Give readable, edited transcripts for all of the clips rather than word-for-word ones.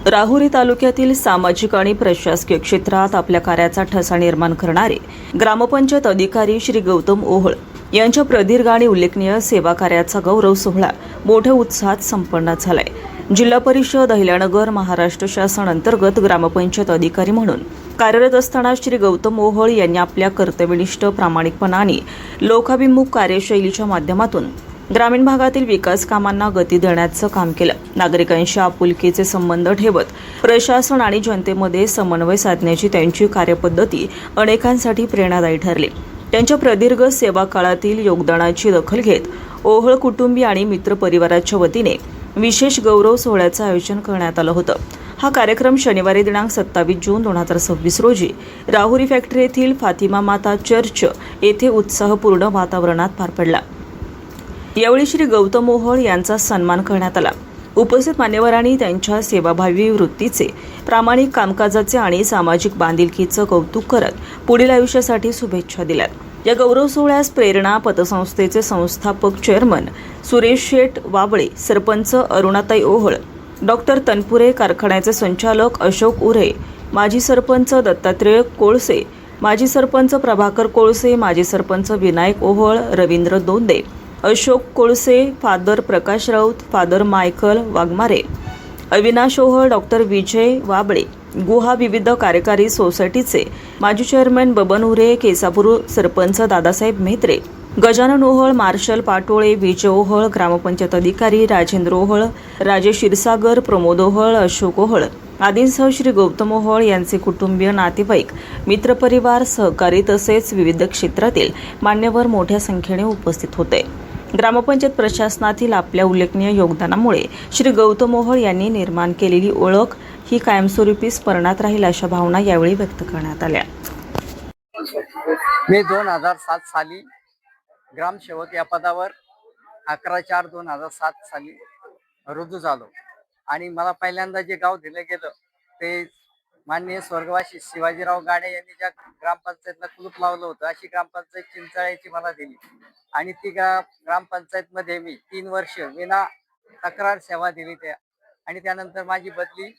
राहुरी तालुक्यातील सामाजिक आणि प्रशासकीय क्षेत्रात आपल्या कार्याचा ठसा निर्माण करणारे ग्रामपंचायत अधिकारी श्री गौतम ओहळ यांच्या प्रदीर्घ आणि उल्लेखनीय सेवा कार्याचा गौरव सोहळा मोठ्या उत्साहात संपन्न झालाय। जिल्हा परिषद अहिल्यानगर महाराष्ट्र शासन अंतर्गत ग्रामपंचायत अधिकारी म्हणून कार्यरत असताना श्री गौतम ओहळ यांनी आपल्या कर्तव्यनिष्ठ प्रामाणिकपणा आणि लोकाभिमुख कार्यशैलीच्या माध्यमातून ग्रामीण भागातील विकास कामांना गती देण्याचं काम केलं। नागरिकांशी आपुलकीचे संबंध ठेवत प्रशासन आणि जनतेमध्ये समन्वय साधण्याची त्यांची कार्यपद्धती अनेकांसाठी प्रेरणादायी ठरली। त्यांच्या प्रदीर्घ सेवा काळातील योगदानाची दखल घेत ओहळ कुटुंबीय आणि मित्र परिवाराच्या वतीने विशेष गौरव सोहळ्याचं आयोजन करण्यात आलं होतं। हा कार्यक्रम शनिवारी दिनांक 27 जून 2026 रोजी राहुरी फॅक्टरी येथील फातिमा माता चर्च येथे उत्साहपूर्ण वातावरणात पार पडला। यावेळी श्री गौतम ओहळ यांचा सन्मान करण्यात आला। उपस्थित मान्यवरांनी त्यांच्या सेवाभावी वृत्तीचे, प्रामाणिक कामकाजाचे आणि सामाजिक बांधिलकीचं कौतुक करत पुढील आयुष्यासाठी शुभेच्छा दिल्या। या गौरव सोहळ्यास प्रेरणा पतसंस्थेचे संस्थापक चेअरमन सुरेश शेठ वाबळे, सरपंच अरुणाताई ओहळ, डॉक्टर तनपुरे, कारखान्याचे संचालक अशोक उरे, माजी सरपंच दत्तात्रेय कोळसे, माजी सरपंच प्रभाकर कोळसे, माजी sarpanch Vinayak Ohal, Ravindra Donde, Ashok Kolse, father Prakash Raut, father Michael Waghmare, Avinash Ohal, doctor Vijay Wable, Guha विविध कार्यकारी सोसायटीचे माजी चेअरमन बबन उरे, केसापूर सरपंच दादासाहेब मेहत्रे, गजानन ओहळ, मार्शल पाटोळे, विजय ओहळ, ग्रामपंचायत अधिकारी राजेंद्र ओहळ, राजेश क्षीरसागर, प्रमोद ओहळ, अशोक ओहळ आदींसह श्री गौतम ओहळ यांचे कुटुंबीय, नातेवाईक, मित्रपरिवार, सहकारी तसेच विविध क्षेत्रातील मान्यवर मोठ्या संख्येने उपस्थित होते। ग्रामपंचायत प्रशासनातील आपल्या उल्लेखनीय योगदानामुळे श्री गौतम ओहळ यांनी निर्माण केलेली ओळख ही कायमस्वरूपी स्मरणात राहील अशा भावना यावेळी व्यक्त करण्यात आल्या। मी 2007 साली ग्रामसेवक या पदावर 11/4/2007 साली रुजू झालो आणि मला पहिल्यांदा जे गाव दिलं गेलं ते माननीय स्वर्गवासी शिवाजीराव गाडे यांनी ज्या ग्रामपंचायतला कुलूप लावलं होतं अशी ग्रामपंचायत चिंचाळ्याची मला दिली आणि ती ग्रामपंचायत मध्ये मी 3 वर्ष विना तक्रार सेवा दिली त्या आणि त्यानंतर माझी बदली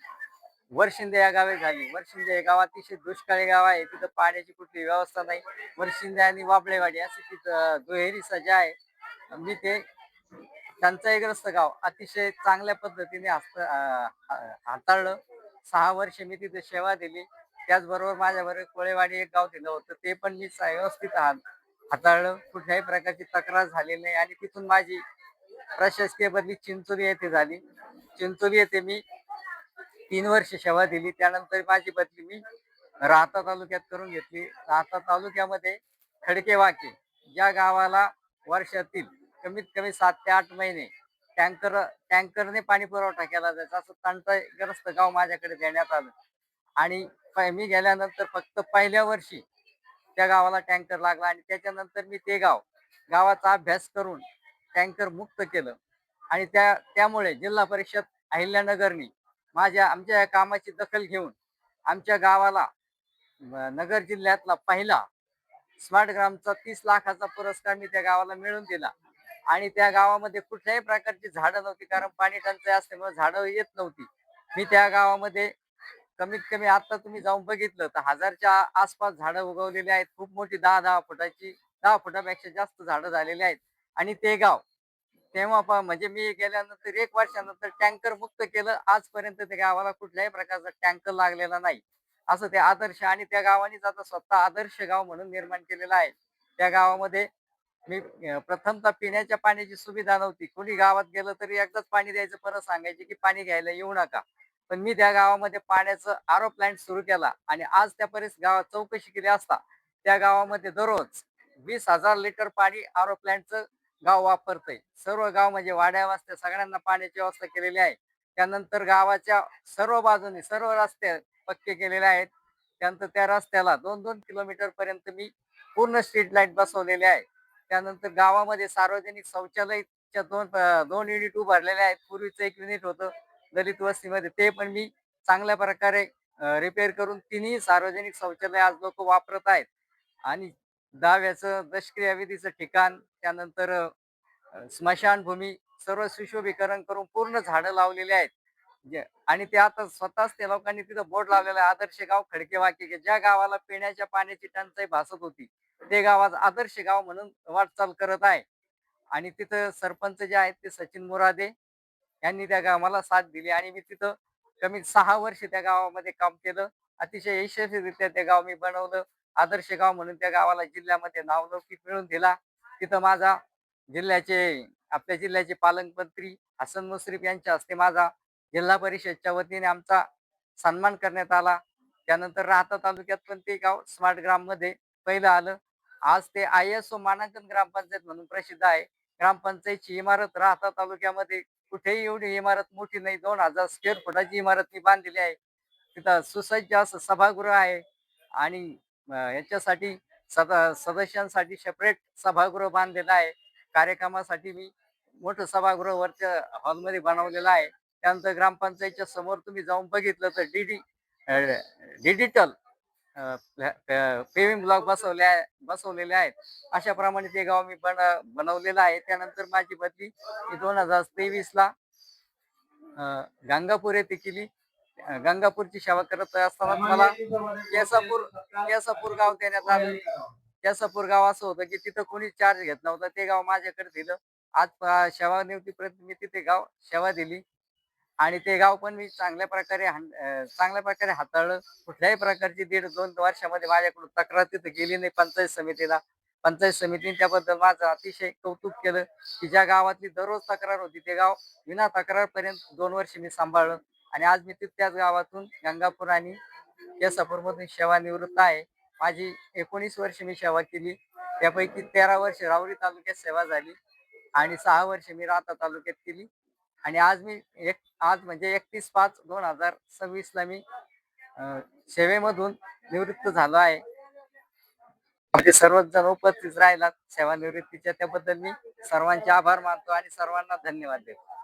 वरशिंदे या गावी झाली। वरशिंदे हे गाव अतिशय दुष्काळी गाव आहे, तिथं पाण्याची कुठली व्यवस्था नाही। वरशिंदे आणि वाबळेवाडी अशी तिथं दुहेरी सजा आहे। मी ते टंचाईग्रस्त गाव अतिशय चांगल्या पद्धतीने हाताळलं। 6 वर्ष मी तिथे सेवा दिली। त्याचबरोबर माझ्याबरोबर कोळेवाडी एक गाव दिलं होतं, ते पण मी व्यवस्थित हाताळलं। कुठल्याही प्रकारची तक्रार झालेली नाही आणि तिथून माझी प्रशासकीय बदली चिंचोली येथे झाली। चिंचोली येथे मी 3 वर्ष सेवा दिली। त्यानंतर माझी बदली मी राहता तालुक्यात करून घेतली। राहता तालुक्यामध्ये खडकेवाके या गावाला वर्षातील कमीत कमी 7 ते 8 महिने टँकरने पाणी पुरवठा केला जायचा, असं टंचाईग्रस्त गाव माझ्याकडे देण्यात आलं आणि मी गेल्यानंतर फक्त पहिल्या वर्षी त्या गावाला टँकर लागला आणि त्याच्यानंतर मी ते गावाचा अभ्यास करून टँकर मुक्त केलं आणि त्यामुळे जिल्हा परिषद अहिल्यानगरनी आमच्या या कामाची दखल घेऊन आमच्या गावाला नगर जिल्ह्यातला पहिला स्मार्ट ग्रामचा 30 लाखाचा पुरस्कार मी त्या गावाला मिळवून दिला आणि त्या गावामध्ये कुठल्याही प्रकारची झाडं नव्हती, कारण पाणी टंचाई असल्यामुळे झाडं येत नव्हती। मी त्या गावामध्ये कमीत कमी आता तुम्ही जाऊन बघितलं तर 1000च्या आसपास झाडं उगवलेली आहेत। खूप मोठी 10 फुटाची, 10 फुटापेक्षा जास्त झाडं झालेली आहेत आणि ते गाव तेव्हा म्हणजे मी गेल्यानंतर 1 वर्षानंतर टँकर मुक्त केलं। आजपर्यंत त्या गावाला कुठल्याही प्रकारचा टँकर लागलेला नाही, असं ते आदर्श आणि त्या गावानेच आता स्वतः आदर्श गाव म्हणून निर्माण केलेलं आहे। त्या गावामध्ये मी प्रथमतः पिण्याच्या पाण्याची सुविधा नव्हती, कोणी गावात गेलं तरी एकदाच पाणी द्यायचं, परत सांगायचे की पाणी घ्यायला येऊ नका। पण मी त्या गावामध्ये पाण्याचं आरो प्लांट सुरू केला आणि आज त्या गावात चौकशी केली असता त्या गावामध्ये दररोज 20,000 लिटर पाणी आरो प्लांटचं गाव वापरतंय। सर्व गाव म्हणजे वाड्या वस्त्या सगळ्यांना पाण्याची व्यवस्था केलेली आहे। त्यानंतर गावाच्या सर्व बाजूने सर्व रस्ते पक्के केलेले आहेत। त्यानंतर त्या रस्त्याला 2-2 किलोमीटर पर्यंत मी पूर्ण स्ट्रीट लाईट बसवलेले आहे। त्यानंतर गावामध्ये सार्वजनिक शौचालयाच्या 2 युनिट उभारलेले आहेत। पूर्वीचं 1 युनिट होतं दलित वस्तीमध्ये, ते पण मी चांगल्या प्रकारे रिपेअर करून 3ही सार्वजनिक शौचालय आज लोक वापरत आहेत आणि दहाव्याचं दशक्रिया विधीचं ठिकाण, त्यानंतर स्मशानभूमी सर्व सुशोभीकरण करून पूर्ण झाडं लावलेली आहेत। आणि ते आता स्वतःच त्या लोकांनी तिथं बोर्ड लावलेला आहे, आदर्श गाव खडकेवाकी, की ज्या गावाला पिण्याच्या पाण्याची टंचाई भासत होती ते गाव आज आदर्श गाव म्हणून वाटचाल करत आहे. आणि तिथं सरपंच जे आहेत ते सचिन मोरादे यांनी त्या गावाला साथ दिली आणि मी तिथं कमी 6 वर्ष त्या गावामध्ये काम केलं. अतिशय यशस्वीरित्या ते गाव मी बनवलं. आदर्श गाव म्हणून त्या गावाला जिल्ह्यामध्ये नावलौकिक मिळवून दिला. तिथं माझा जिल्ह्याचे आपल्या जिल्ह्याचे पालकमंत्री हसन मुश्रीफ यांच्या हस्ते माझा जिल्हा परिषदच्या वतीने आमचा सन्मान करण्यात आला. त्यानंतर राहता तालुक्यात पण ते गाव स्मार्ट ग्राममध्ये पहिलं आलं. आज ते ISO मानांकन ग्रामपंचायत म्हणून प्रसिद्ध आहे. ग्रामपंचायतची इमारत राहता तालुक्यामध्ये कुठेही एवढी इमारत मोठी नाही. 2000 स्क्वेअर फुटाची इमारत मी बांधलेली आहे. तिथं सुसज्ज असं सभागृह आहे आणि याच्यासाठी सदस्यांसाठी सेपरेट सभागृह बांधलेलं आहे. कार्यक्रमासाठी मी मोठं सभागृह वरच्या हॉलमध्ये बनवलेलं आहे. त्यानंतर ग्रामपंचायतच्या समोर तुम्ही जाऊन बघितलं तर डिजिटल पेविंग ब्लॉक बसवलेले आहेत. अशाप्रमाणे ते गाव मी बनवलेलं आहे. त्यानंतर माझी बदली मी 2023ला गंगापूर येथे केली. गंगापूरची सेवा करत असताना मला केसापूर गाव देण्यात आलं. केसापूर गाव असं होतं की तिथं कोणी चार्ज घेत नव्हतं. ते गाव माझ्याकडे दिलं. आज सेवानिवृत्तीपर्यंत मी तिथे गाव सेवा दिली आणि ते गाव पण मी चांगल्या प्रकारे हाताळलं. कुठल्याही प्रकारची 1.5-2 वर्षामध्ये माझ्याकडून तक्रार तिथे गेली नाही पंचायत समितीला. पंचायत समितीने त्याबद्दल माझं अतिशय कौतुक केलं की ज्या गावातली दररोज तक्रार होती ते गाव विना तक्रारपर्यंत 2 वर्ष मी सांभाळलं आणि आज मी त्याच गावातून गंगापूर आणि केसापूरमधून सेवानिवृत्त आहे. माझी 19 वर्ष मी सेवा केली. त्यापैकी 13 वर्ष राहुरी तालुक्यात सेवा झाली आणि 6 वर्ष मी राहता तालुक्यात केली आणि आज म्हणजे 31/5/2026ला मी सेवेमधून निवृत्त झालो आहे. म्हणजे सर्वच जण उपस्थित राहिलात सेवानिवृत्तीच्या त्याबद्दल मी सर्वांचे आभार मानतो आणि सर्वांना धन्यवाद देतो.